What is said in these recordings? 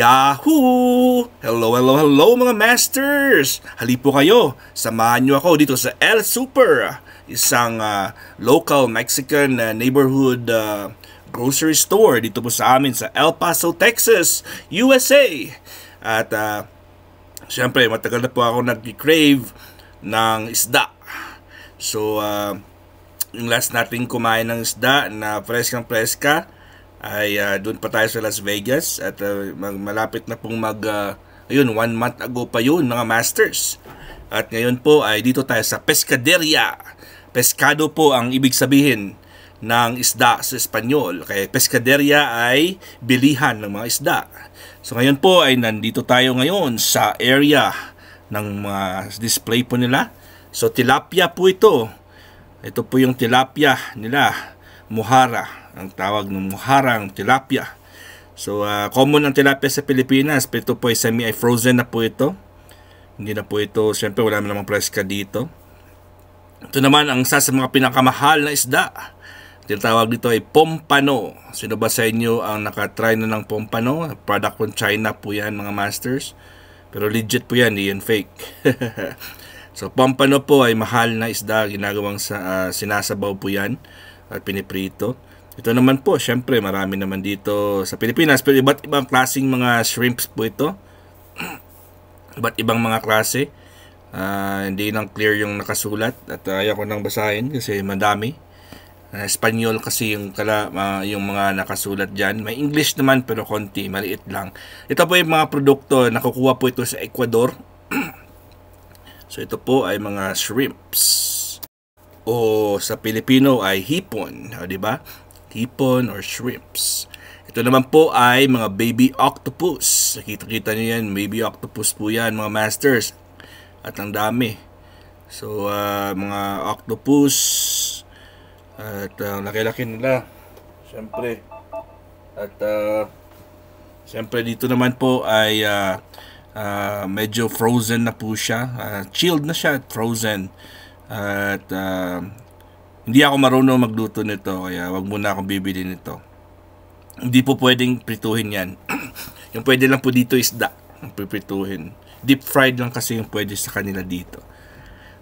Yahoo! Hello, hello, hello mga masters! Hali po kayo, samahan nyo ako dito sa El Super, isang local Mexican neighborhood grocery store dito po sa amin sa El Paso, Texas, USA. At syempre, matagal na po ako nag-crave ng isda. So, yung last natin kumain ng isda na preskang-preska ay doon pa tayo sa Las Vegas at malapit na pong ayun, 1 month ago pa yun mga masters. At ngayon po ay dito tayo sa Pescaderia. Pescado po ang ibig sabihin ng isda sa Espanyol. Kaya Pescaderia ay bilihan ng mga isda. So ngayon po ay nandito tayo ngayon sa area ng mga display po nila. So tilapia po ito. Ito po yung tilapia nila. Mohara. Ang tawag ng moharang tilapia. So, common ang tilapia sa Pilipinas. Pero ito po ay semi-frozen na po ito. Hindi na po ito, syempre wala namang preska dito. Ito naman ang isa sa mga pinakamahal na isda. Tinatawag dito ay pompano. Sino ba sa inyo ang nakatry na ng pompano? Product from China po yan mga masters. Pero legit po yan, hindi yan fake. So, pompano po ay mahal na isda. Ginagawang sinasabaw po yan at piniprito. Ito naman po, syempre marami naman dito sa Pilipinas. Pero iba't ibang klaseng mga shrimps po ito. Iba't ibang mga klase. Hindi nang clear yung nakasulat. At ayaw ko nang basahin kasi madami. Espanyol kasi yung mga nakasulat dyan. May English naman pero konti, maliit lang. Ito po yung mga produkto. Nakukuha po ito sa Ecuador. So ito po ay mga shrimps. O sa Pilipino ay hipon. O, diba? Hipon or shrimps. Ito naman po ay mga baby octopus. Nakita-kita nyo yan, baby octopus po yan mga masters. At ang dami. So, mga octopus. At laki-laki nila. Siyempre. At siyempre dito naman po ay medyo frozen na po siya. Chilled na siya at frozen. At hindi ako marunong magluto nito, kaya wag muna akong bibili nito. Hindi po pwedeng prituhin yan. Yung pwede lang po dito isda ang prituhin. Deep fried lang kasi yung pwede sa kanila dito.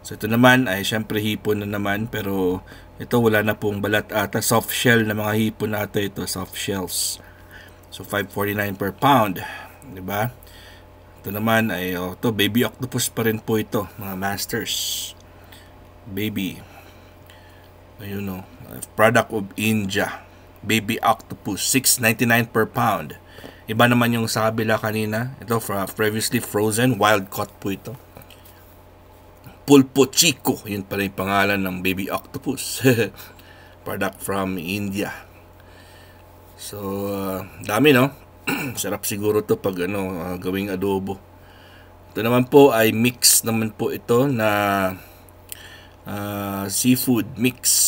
So ito naman ay syempre hipon na naman, pero ito wala na pong balat ata. Soft shell na mga hipon na ata ito, soft shells. So $5.49 per pound, diba? Ito naman ay ito, baby octopus pa rin po ito mga masters. Baby. Ayun o. Product of India. Baby octopus. $6.99 per pound. Iba naman yung sa kabila kanina. Ito, previously frozen. Wild caught po ito. Pulpo Chico. Yun pala yung pangalan ng baby octopus. Product from India. So, dami no? Sarap siguro to pag gawing adobo. Ito naman po ay mix naman po ito na seafood mix.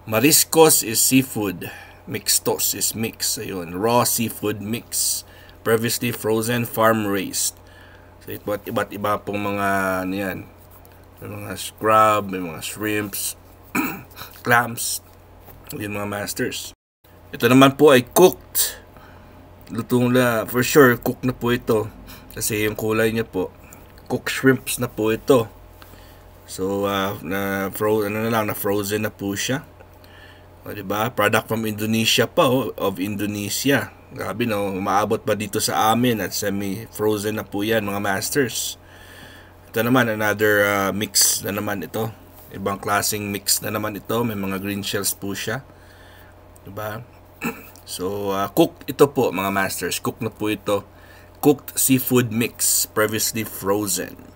Mariscos is seafood. Mixtos is mix. Ayun. Raw seafood mix. Previously frozen, farm raised. So iba't iba pong mga yan. May mga scrub, may mga shrimps, clams. Yun mga masters. Ito naman po ay cooked. Lutong na, for sure, cooked na po ito. Kasi yung kulay niya po, cooked shrimps na po ito. So, na frozen na po siya. O, diba? Product from Indonesia pa, of Indonesia. Grabe, no? Maabot pa dito sa amin at semi-frozen na po yan, mga masters. Ito naman, another mix na naman ito. Ibang klaseng mix na naman ito. May mga green shells po siya. Diba? So, cooked ito po, mga masters. Cooked na po ito. Cooked seafood mix, previously frozen.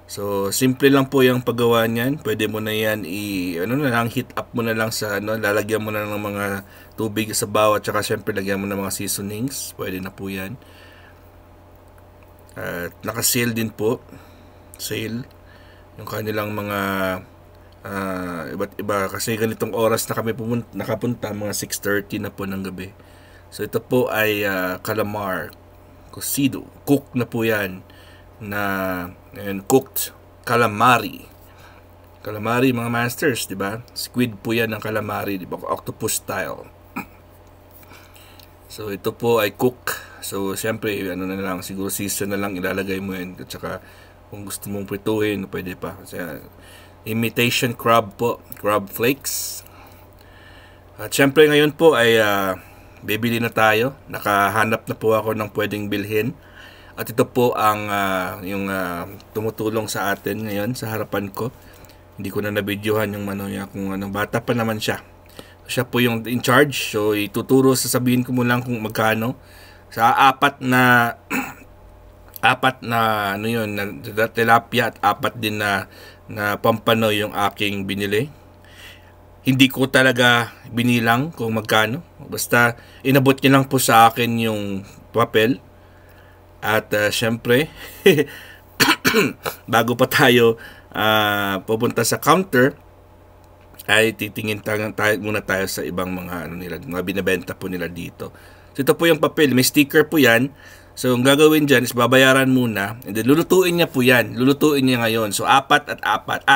So, simple lang po yung paggawa niyan. Pwede mo na yan heat up mo na lang sa lalagyan mo na ng mga tubig sa bawat, tsaka syempre lagyan mo ng mga seasonings. Pwede na po yan. At naka-sale din po. Sale. Yung kanilang mga iba't iba. Kasi ganitong oras na kami nakapunta, mga 6:30 na po ng gabi. So, ito po ay calamar. Cocido. Cook na po yan. Cooked calamari. Calamari mga masters, di ba? Squid po yan ng calamari, di ba? Octopus style. So ito po ay cook So, siyempre, ano na lang, siguro season na lang ilalagay mo yun. At saka, kung gusto mong prituhin, pwede pa. Kasi, imitation crab po, crab flakes. At siyempre, ngayon po ay bibili na tayo. Nakahanap na po ako ng pwedeng bilhin. At ito po ang yung tumutulong sa atin ngayon sa harapan ko. Hindi ko na nabidyohan yung ano niya, kung anong bata pa naman siya. Siya po yung in charge. So, sasabihin ko mo lang kung magkano. Sa apat na ano yun, na tilapia at apat din na pampano yung aking binili. Hindi ko talaga binilang kung magkano. Basta inabot niya lang po sa akin yung papel. At syempre, bago pa tayo pupunta sa counter, ay titingin muna tayo sa ibang mga mga binebenta po nila dito. So ito po yung papel, may sticker po yan. So ang gagawin dyan is babayaran muna, and then lulutuin niya po yan. Lulutuin niya ngayon. So 4 at 4. 5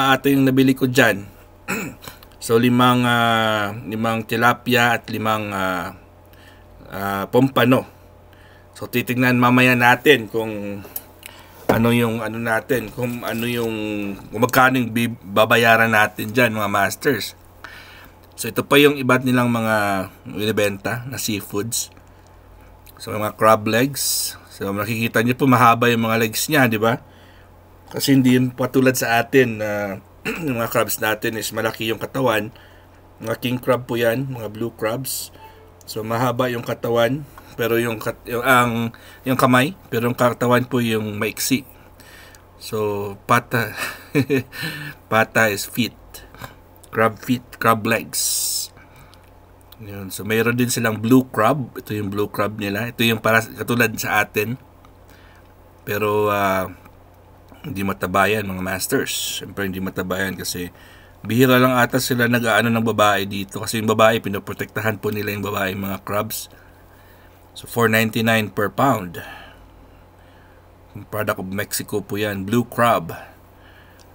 ata yung nabili ko dyan. So 5 tilapia at 5 pompano. So titingnan mamaya natin kung kung magkano yung babayaran natin dyan, mga masters. So ito pa yung iba't nilang mga binibenta na seafoods. So mga crab legs. So nakikita niyo po mahaba yung mga legs niya, di ba? Kasi hindi yung patulad sa atin na yung mga crabs natin is malaki yung katawan. Mga king crab po yan, mga blue crabs. So mahaba yung katawan, pero yung kamay, pero yung katawan po yung maiksi. So pata is feet. Crab legs. Yun. So mayroon din silang blue crab. Ito yung blue crab nila. Ito yung katulad sa atin. Pero hindi matabayan, mga masters. Siyempre hindi matabayan kasi bihira lang ata sila nag-aano ng babae dito. Kasi yung babae, pinoprotektahan po nila yung babae, mga crabs. So $4.99 per pound. Product of Mexico po yan. Blue crab.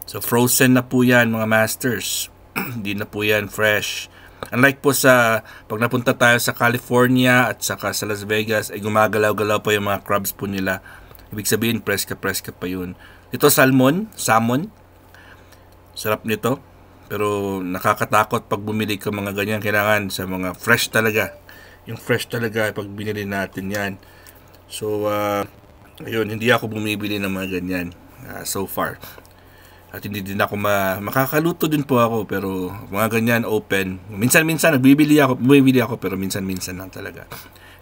So frozen na po yan, mga masters. Hindi na po yan fresh. Unlike po pag napunta tayo sa California at saka sa Las Vegas, ay gumagalaw-galaw pa yung mga crabs po nila. Ibig sabihin, preska pa yun. Ito salmon. Sarap nito. Pero nakakatakot pag bumili ka mga ganyan. Kailangan sa mga fresh talaga. Yung fresh talaga pag binili natin yan. So, ayun, hindi ako bumibili ng mga ganyan so far. At hindi din ako makakaluto din po ako, pero mga ganyan open. Minsan-minsan bumibili ako pero minsan-minsan lang talaga.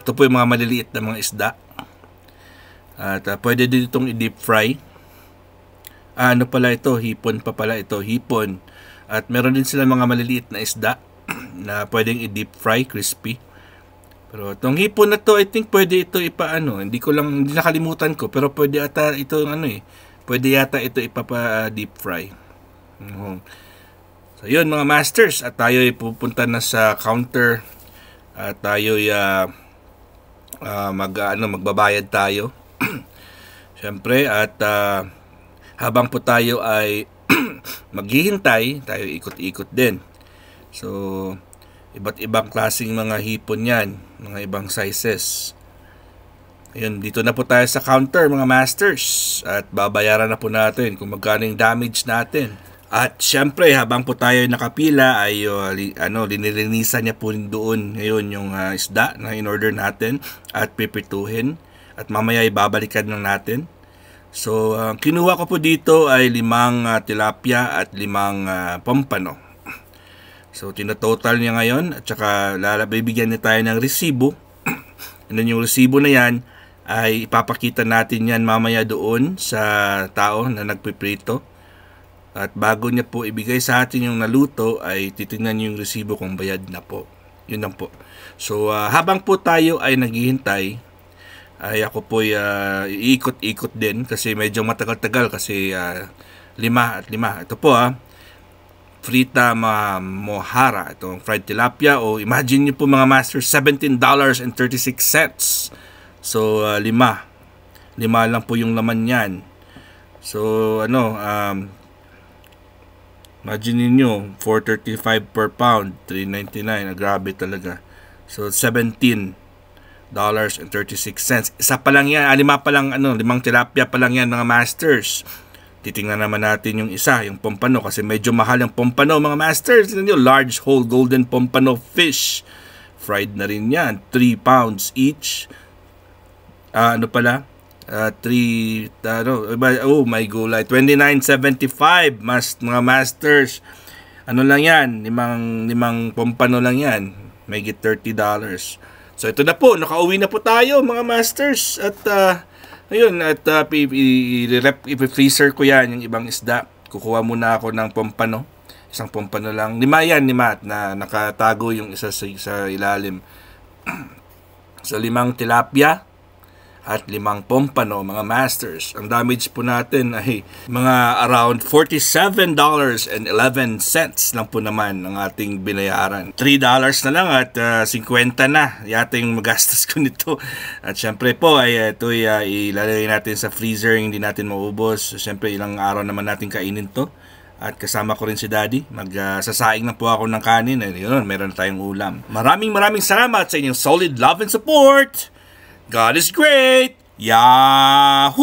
Ito po yung mga maliliit na mga isda. At pwede din itong i-deep fry. Ano pala ito? Hipon pa pala ito. Hipon. At meron din sila mga maliliit na isda na pwedeng i-deep fry, crispy. Pero itong hipon na to, I think pwede ito hindi nakalimutan ko, pero pwede ata ito pwede yata ito ipapa-deep fry. So yun, mga masters, at tayo ay pupunta na sa counter at tayo magbabayad tayo. Siyempre, at habang po tayo ay maghihintay, tayo ikot-ikot din. So iba't ibang klaseng mga hipon yan, mga ibang sizes. Ayun, dito na po tayo sa counter, mga masters, at babayaran na po natin kung magkano yung damage natin. At syempre, habang po tayo nakapila ay linilinisan niya po doon ngayon yung isda na in-order natin at pipituhin, at mamaya ibabalikan lang natin. So kinuha ko po dito ay 5 tilapia at 5 pompano. So tinototal niya ngayon, at saka bibigyan niya tayo ng resibo. And then yung resibo na yan ay ipapakita natin yan mamaya doon sa tao na nagpiprito. At bago niya po ibigay sa atin yung naluto, ay titingnan niyo yung resibo kung bayad na po. Yun lang po. So habang po tayo ay naghihintay, ay ako po iikot-ikot din kasi medyo matagal-tagal kasi 5 at 5. Ito po frita mohara, itong fried tilapia, o imagine niyo po, mga master, $17.36. So 5 lang po yung laman niyan. So Imagine niyo, 4.35 per pound, 3.99. Grabe talaga. So, $17.36. Isa pa lang yan, lima pa lang, limang tilapia pa lang yan mga masters. Titingnan naman natin yung isa, yung pompano, kasi medyo mahal yung pompano mga masters. Tingnan nyo, large whole golden pompano fish. Fried na rin yan, 3 pounds each. 3, oh my gulay, 29.75 mga masters. Ano lang yan, limang pompano lang yan, may get $30. So ito na po, nakauwi na po tayo mga masters. At ayun, at i-freezer ko yan yung ibang isda. Kukuha muna ako ng pompano, isang pompano lang, 5 yan, 5 na nakatago yung isa sa ilalim. So 5 tilapia at 5 pompano mga masters. Ang damage po natin ay mga around $47.11 lang po naman ang ating binayaran. $3 na lang at 50 na yata yung magastos ko nito. At syempre po ay ito ilalagay natin sa freezer, hindi natin maubos. Syempre ilang araw naman natin kainin to. At kasama ko rin si Daddy. Magsasaing na po ako ng kanin. Yun, meron tayong ulam. Maraming salamat sa inyong solid love and support. God is great! Yahoo!